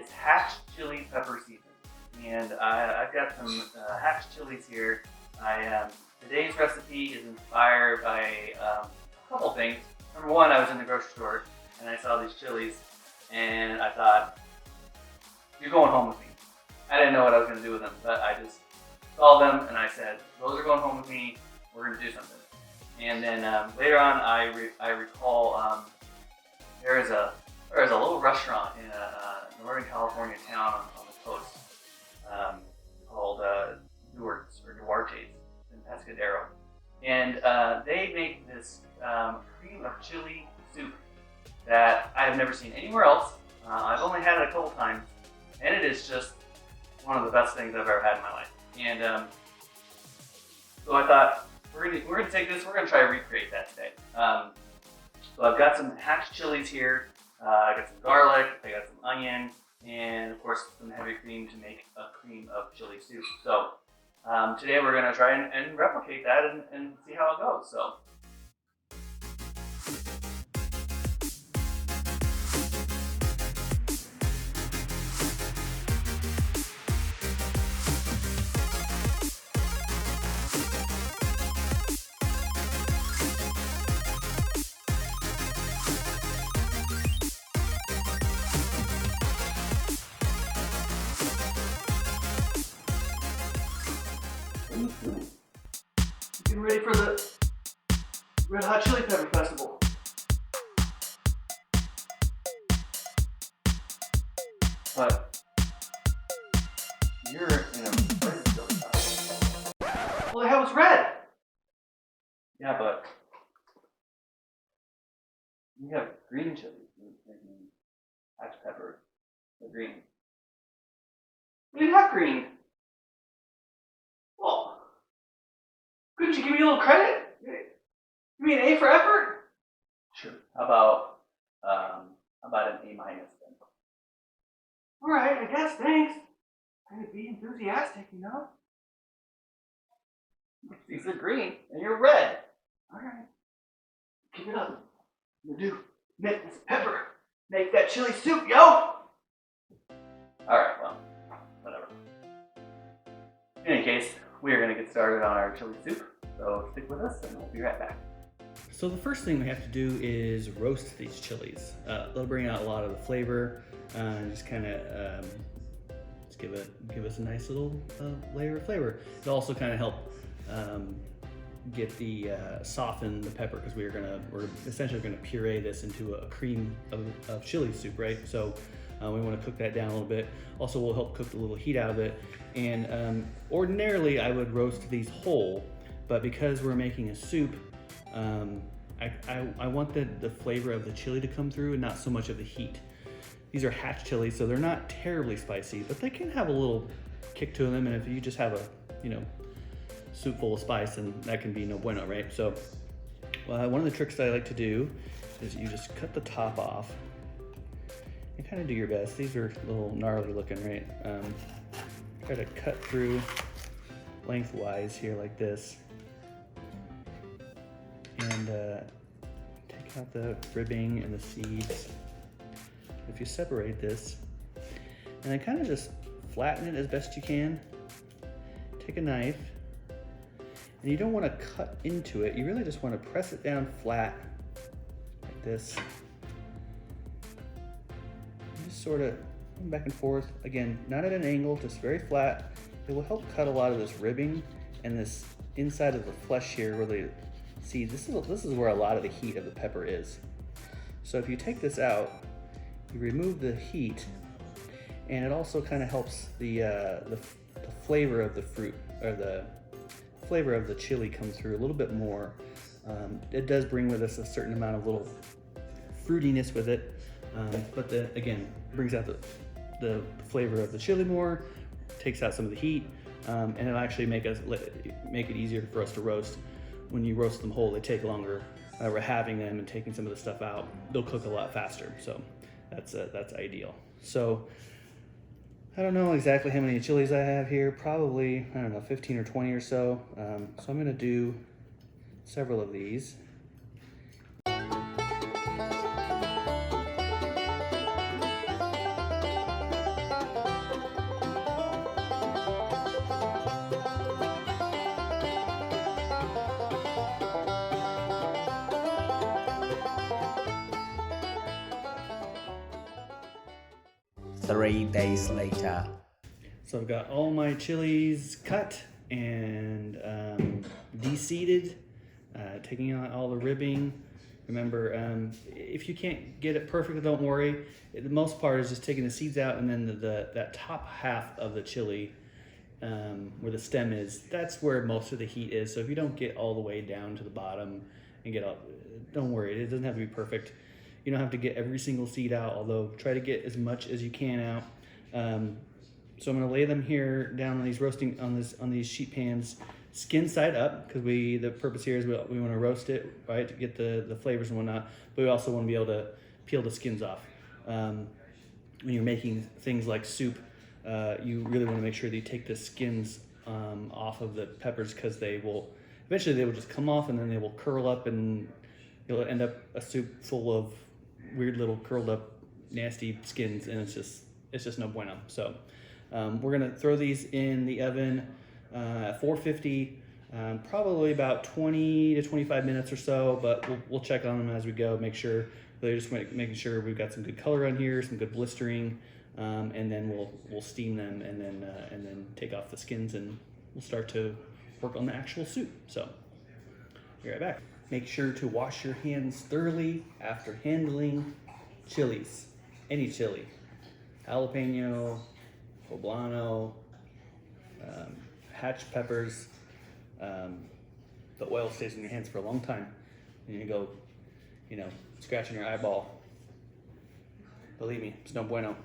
is hatch chili pepper season. And I've got some hatch chilies here. Today's recipe is inspired by a couple things. Number one, I was in the grocery store and I saw these chilies and I thought, you're going home with me. I didn't know what I was going to do with them, but I just saw them and I said, those are going home with me. We're going to do something. And then later on, I recall there is a little restaurant in a Northern California town on the coast called Duarte's in Pescadero, and they make this cream of chili soup that I have never seen anywhere else. I've only had it a couple times, and it is just one of the best things I've ever had in my life. And so I thought, we're gonna take this, we're gonna try to recreate that today. So I've got some hatch chilies here. I got some garlic, I got some onion, and of course some heavy cream to make a cream of chili soup. So today we're gonna try and replicate that and see how it goes. So. Getting ready for the Red Hot Chili Pepper Festival. But you're in a red chili pepper. Well, the hell was red. Yeah, but you have green chilies. Hatch pepper, the green. We didn't have green. Well, couldn't you give me a little credit? Give me an A for effort? Sure. How about an A minus then? All right, I guess. Thanks. Trying to be enthusiastic, you know. These are green and you're red. All right. Keep it up. I'm gonna make this pepper. Make that chili soup, yo. All right. Well, whatever. In any case, we are going to get started on our chili soup, so stick with us and we'll be right back. So the first thing we have to do is roast these chilies. They'll bring out a lot of the flavor and just kind of just give us a nice little layer of flavor. It'll also kind of help get the soften the pepper because we're essentially gonna puree this into a cream of chili soup, right? So we want to cook that down a little bit. Also, will help cook a little heat out of it. And ordinarily, I would roast these whole, but because we're making a soup, I want the flavor of the chili to come through and not so much of the heat. These are hatch chilies, so they're not terribly spicy, but they can have a little kick to them. And if you just have a soup full of spice, and that can be no bueno, right? So one of the tricks that I like to do is you just cut the top off and kind of do your best. These are a little gnarly looking, right? Try to cut through lengthwise here like this, and take out the ribbing and the seeds. If you separate this and then kind of just flatten it as best you can, take a knife, and you don't want to cut into it. You really just want to press it down flat like this. And just sort of back and forth. Again, not at an angle, just very flat. It will help cut a lot of this ribbing and this inside of the flesh here where the seeds. This is where a lot of the heat of the pepper is. So if you take this out, you remove the heat, and it also kind of helps the flavor of the fruit, or the flavor of the chili come through a little bit more. It does bring with us a certain amount of little fruitiness with it, but again, brings out the flavor of the chili more, takes out some of the heat, and it'll actually make it easier for us to roast. When you roast them whole, they take longer. We're having them and taking some of the stuff out, they'll cook a lot faster. So that's ideal. So I don't know exactly how many chilies I have here. Probably, I don't know, 15 or 20 or so. So I'm gonna do several of these. 3 days later. So I've got all my chilies cut and de-seeded, taking out all the ribbing. Remember, if you can't get it perfect, don't worry. The most part is just taking the seeds out, and then that top half of the chili, where the stem is, that's where most of the heat is. So if you don't get all the way down to the bottom and get all, don't worry, it doesn't have to be perfect. You don't have to get every single seed out, although try to get as much as you can out. So I'm going to lay them here down on these on these sheet pans, skin side up, because the purpose here is we want to roast it, right, to get the flavors and whatnot. But we also want to be able to peel the skins off. When you're making things like soup, you really want to make sure that you take the skins off of the peppers, because eventually they will just come off, and then they will curl up, and you'll end up a soup full of weird little curled up nasty skins, and it's just no bueno. So we're gonna throw these in the oven at 450, probably about 20 to 25 minutes or so, but we'll check on them as we go, make sure they're just making sure we've got some good color on here, some good blistering, and then we'll steam them, and then take off the skins, and we'll start to work on the actual soup. So be right back. Make sure to wash your hands thoroughly after handling chilies, any chili, jalapeno, poblano, hatch peppers. The oil stays in your hands for a long time, and you go, scratching your eyeball. Believe me, it's no bueno.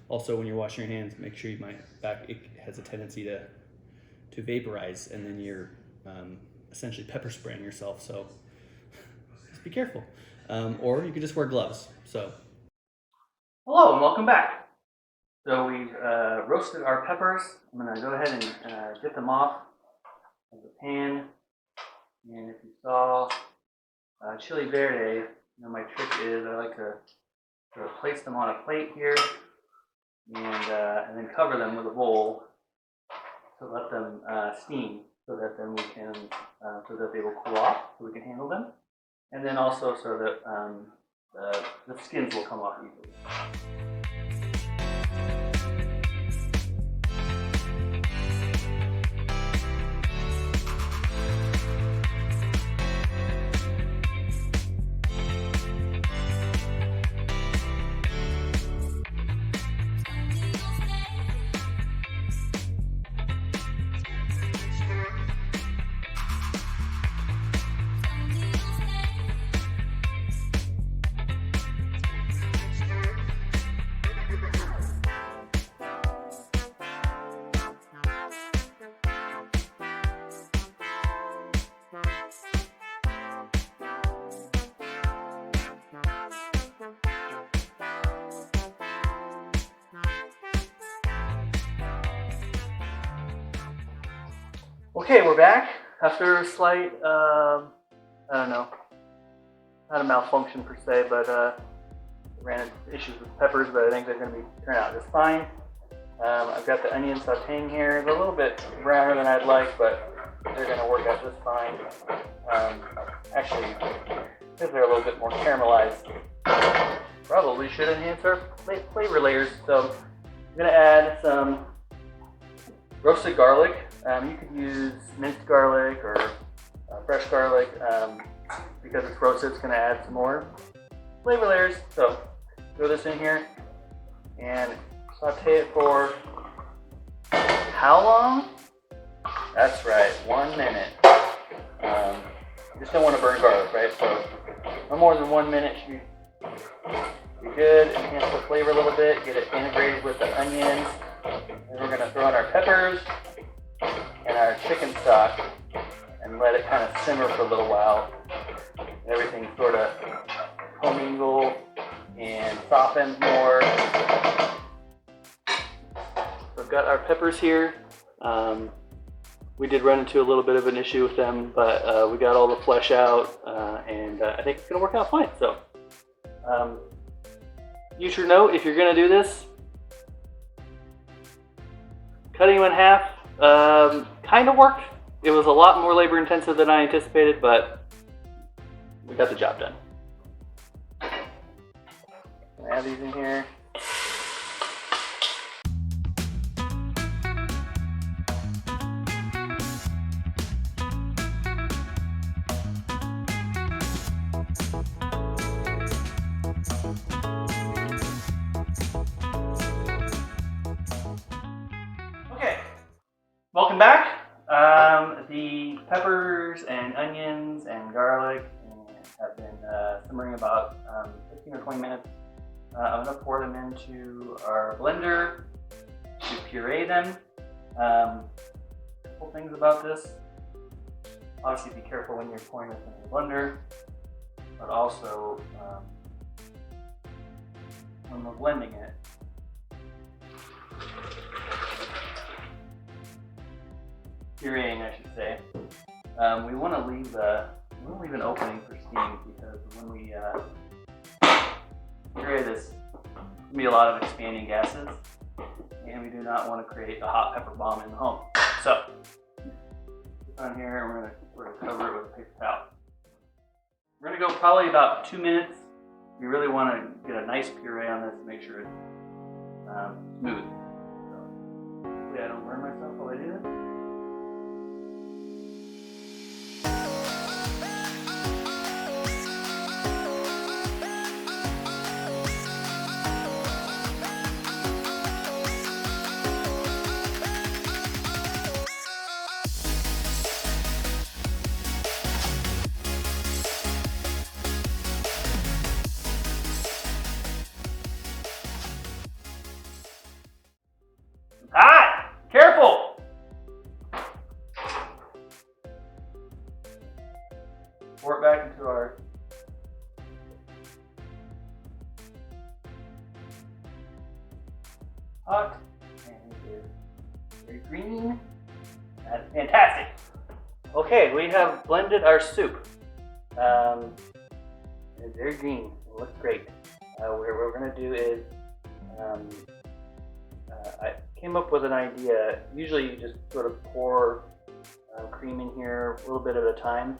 Also, when you're washing your hands, make sure it has a tendency to vaporize, and then you're essentially pepper spraying yourself. So just be careful, or you could just wear gloves. So hello and welcome back. So we've roasted our peppers. I'm going to go ahead and get them off of the pan. And if you saw chili verde, my trick is I like to sort of place them on a plate here, and then cover them with a bowl to let them steam, so that then we can so that they will cool off, so we can handle them, and then also so that the skins will come off easily. Okay, we're back after a slight, I don't know, not a malfunction per se, but ran into issues with peppers, but I think they're going to turn out just fine. I've got the onion sauteing here. They're a little bit browner than I'd like, but they're going to work out just fine. Actually, because they're a little bit more caramelized, probably should enhance our flavor layers. So I'm going to add some roasted garlic. You could use minced garlic or fresh garlic. Because it's roasted, it's going to add some more flavor layers. So throw this in here and saute it for how long? That's right, 1 minute. You just don't want to burn garlic, right? So no more than 1 minute should be good. Enhance the flavor a little bit, get it integrated with the onions. And we're going to throw in our peppers and our chicken stock and let it kind of simmer for a little while. Everything sort of commingle and softens more. So I've got our peppers here. We did run into a little bit of an issue with them, but we got all the flesh out, and I think it's going to work out fine. So use your note if you're going to do this. Cutting them in half kind of worked. It was a lot more labor intensive than I anticipated, but we got the job done. Add these in here. welcome back. The peppers and onions and garlic have been simmering about 15 or 20 minutes. I'm going to pour them into our blender to puree them. Couple things about this. Obviously be careful when you're pouring this into the blender, but also when we're blending it, pureeing I should say, we want to leave an opening for steam, because when we puree this, there's going to be a lot of expanding gases, and we do not want to create a hot pepper bomb in the home. So, put on here, and we're going to cover it with a paper towel. We're going to go probably about 2 minutes. We really want to get a nice puree on this to make sure it's smooth. So, hopefully I don't burn myself while I do this. Hot! Careful! Pour it back into our pot, and it is very green. That's fantastic. Okay, we have blended our soup. It's very green. It looks great. What we're going to do is I came up with an idea. Usually you just sort of pour cream in here a little bit at a time,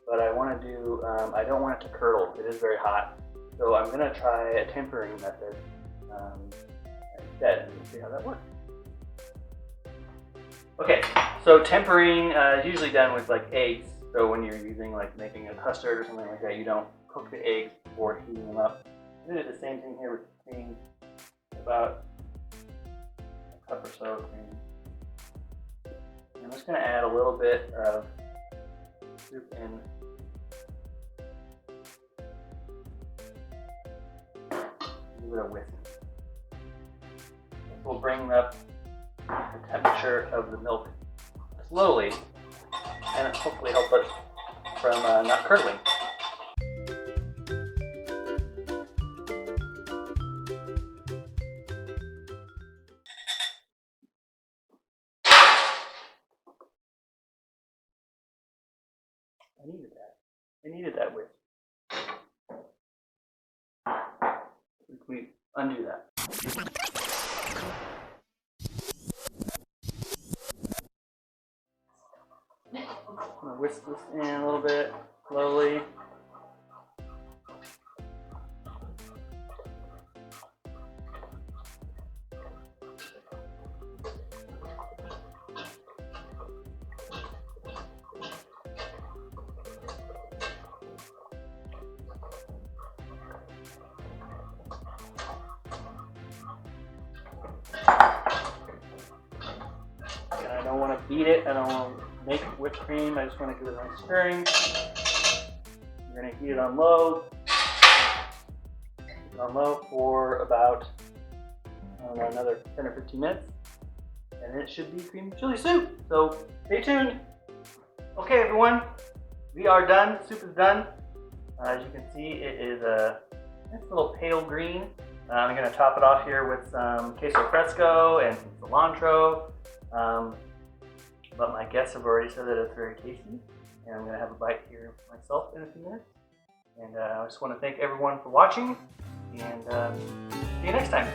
but I want to do, I don't want it to curdle. It is very hot. So I'm going to try a tempering method instead, and see how that works. Okay, so tempering is usually done with like eggs. So when you're using like making a custard or something like that, you don't cook the eggs before heating them up. I'm going to do the same thing here with cream, about cup or so of cream. I'm just going to add a little bit of soup in. Give it a whisk. This will bring up the temperature of the milk slowly, and hopefully help us from not curdling. I needed that whisk. We undo that. I'm gonna whisk this in a little bit, slowly. I don't want to beat it. I don't want to make whipped cream. I just want to give it a nice stirring. We're going to heat it on low. For about another 10 or 15 minutes. And it should be cream chili soup. So stay tuned. Okay, everyone. We are done. Soup is done. As you can see, it is a nice little pale green. I'm going to top it off here with some queso fresco and some cilantro. But my guests have already said that it's very tasty, and I'm going to have a bite here myself in a few minutes. And I just want to thank everyone for watching, and see you next time.